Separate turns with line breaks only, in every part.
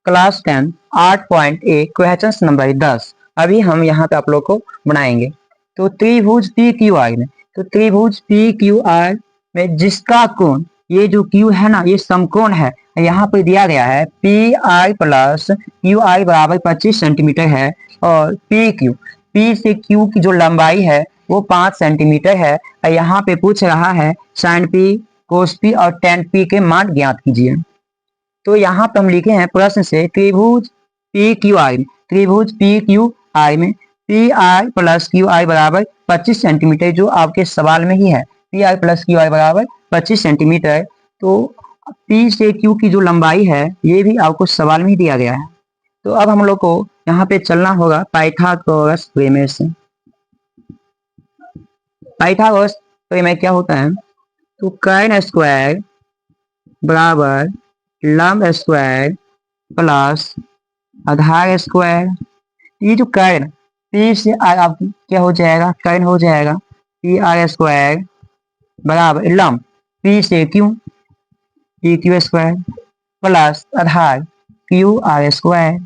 Class 10 8.1 question number 10। अभी हम यहाँ पे आप लोग को बनाएंगे। तो त्रिभुज पी क्यू आर में, तो त्रिभुज पी क्यू आर में जिसका कोण, ये जो क्यू है ना, ये समकोण है। यहाँ पे दिया गया है P I plus Q I बराबर 25 सेंटीमीटर है। और पी क्यू, पी से क्यू की जो लंबाई है वो 5 सेंटीमीटर है। और यहाँ पे पूछ रहा है साइन पी, कोस पी और टेन पी के मान ज्ञात कीजिए। तो यहाँ पे हम लिखे हैं प्रश्न से त्रिभुज पी क्यू आई में, त्रिभुज पी क्यू आई में P I plus Q I बराबर 25 सेंटीमीटर, जो आपके सवाल में ही है। P I plus Q I बराबर 25 सेंटीमीटर। तो पी से क्यू की जो लंबाई है ये भी आपको सवाल में ही दिया गया है। तो अब हम लोग को यहाँ पे चलना होगा पाइथागोरस प्रमेय से। पाइथागोरस प्रमेय क्या होता है? तो कर्न स्क्वायर बराबर लंब स्क्वायर प्लस आधार स्क्वायर। ये जो कर्न पी से आर आप क्या हो जाएगा, कर्न हो जाएगा पी आर स्क्वायर बराबर लंब पी से Q, P Q square plus आधार क्यू आर स्क्वायर।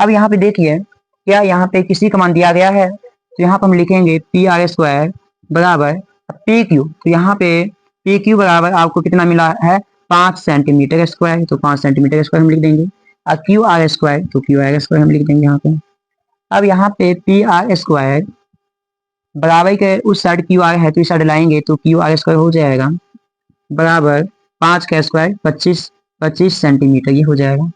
अब यहाँ पे देखिए क्या यहाँ पे किसी का मान दिया गया है, तो यहाँ पर हम लिखेंगे पी आर स्क्वायर बराबर पी क्यू। तो यहाँ पे पी क्यू बराबर आपको कितना मिला है, 5 सेंटीमीटर स्क्वायर। तो 5 सेंटीमीटर स्क्वायर हम लिख देंगे। और क्यू आर स्क्वायर, तो क्यू आर स्क्वायर हम लिख देंगे यहाँ पे। अब यहाँ पे पी आर स्क्वायर बराबर के उस साइड क्यू आर है तो इस साइड लाएंगे तो क्यू आर स्क्वायर हो जाएगा बराबर 5 का स्क्वायर 25 सेंटीमीटर, ये हो जाएगा।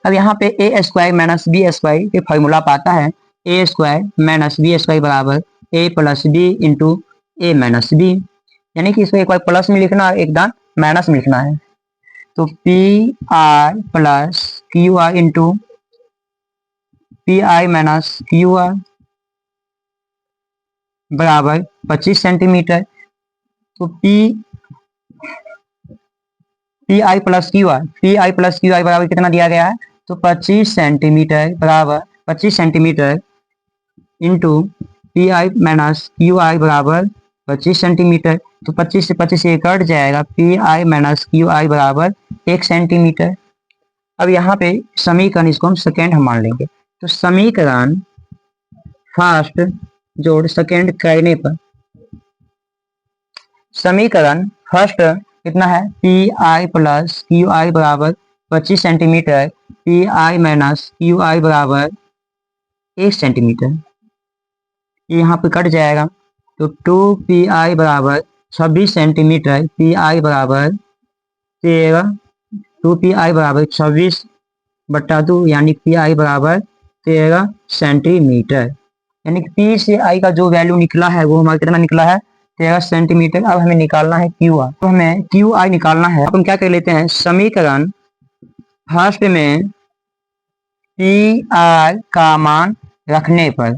अब यहाँ पे ए स्क्वायर माइनस बी स्क्वायर के फॉर्मूला पाता है ए स्क्वायर माइनस बी स्क्वायर बराबर ए प्लस बी इंटू ए माइनस बी, यानी कि इसको एक बार प्लस में लिखना है, एक दान माइनस में लिखना है। तो P R plus Q R into P I minus Q R बराबर 25 सेंटीमीटर। तो P I plus Q R, P I plus Q I बराबर कितना दिया गया है, तो 25 सेंटीमीटर बराबर 25 centimetre into P I minus Q I बराबर 25 सेंटीमीटर। तो 25 से 25 ये कट जाएगा, P I minus Q I बराबर 1 सेंटीमीटर। अब यहाँ पे समीकरण इसको हम सेकेंड हम मान लेंगे। तो समीकरण फर्स्ट जोड़ सेकेंड करने पर समीकरण फर्स्ट कितना है, P I plus Q I बराबर 25 centimetre, P I minus Q I बराबर 1 सेंटीमीटर, ये यहाँ पे कट जाएगा। तो 2 पी आई बराबर 26 सेंटीमीटर, पी आई बराबर 13, 2 पी आई बराबर 26 बटा 2 यानी पी आई बराबर 13 सेंटीमीटर। यानी कि पी से आई का जो वैल्यू निकला है वो हमारा कितना निकला है, 13 सेंटीमीटर। अब हमें निकालना है क्यू आर, तो हमें क्यू आई निकालना है। अब हम क्या कर लेते हैं, समीकरण फर्स्ट में पी आर का मान रखने पर,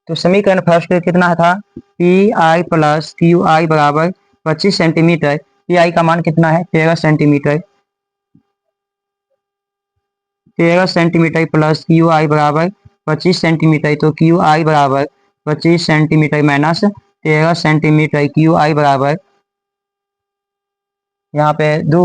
तो समीकरण फर्स्ट कितना था, P I plus Q I बराबर 25 सेंटीमीटर, पी आई का मान कितना है 13 centimetre, 13 centimetre plus Q I बराबर 25 सेंटीमीटर। तो क्यू आई बराबर 25 centimetre minus 13 centimetre, Q I बराबर यहाँ पे 2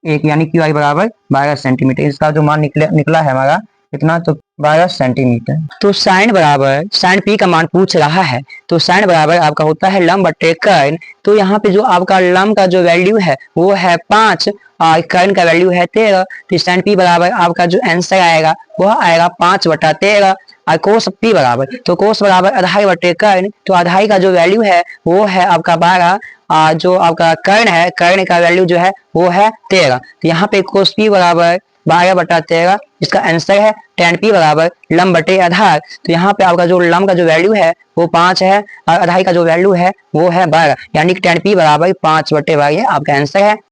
1 यानी क्यू आई बराबर 12 सेंटीमीटर। इसका जो मान निकला है हमारा कितना, तो 12 सेंटीमीटर। तो साइन बराबर, साइन पी का मान पूछ रहा है, तो साइन बराबर आपका होता है लंब बटे कर्न। तो यहाँ पे जो आपका लंब का जो वैल्यू है वो है 5 और कर्न का वैल्यू है 13। तो साइन पी बराबर आपका जो आंसर आएगा वह आएगा 5 बटा 13। और कोस पी बराबर, तो कोस बराबर आधाई बटे कर्न, तो आधाई का जो वैल्यू है वो है आपका 12 और जो आपका कर्ण है, कर्ण का वैल्यू जो है वो है 13। तो यहाँ पे कोस पी बराबर 12 बटा 13, इसका आंसर है tan p बराबर लंब बटे आधार। तो यहाँ पे आपका जो लंब का जो वैल्यू है वो 5 है और आधार का जो वैल्यू है वो है 12, यानी कि tan p बराबर 5 बटे 12 आपका आंसर है।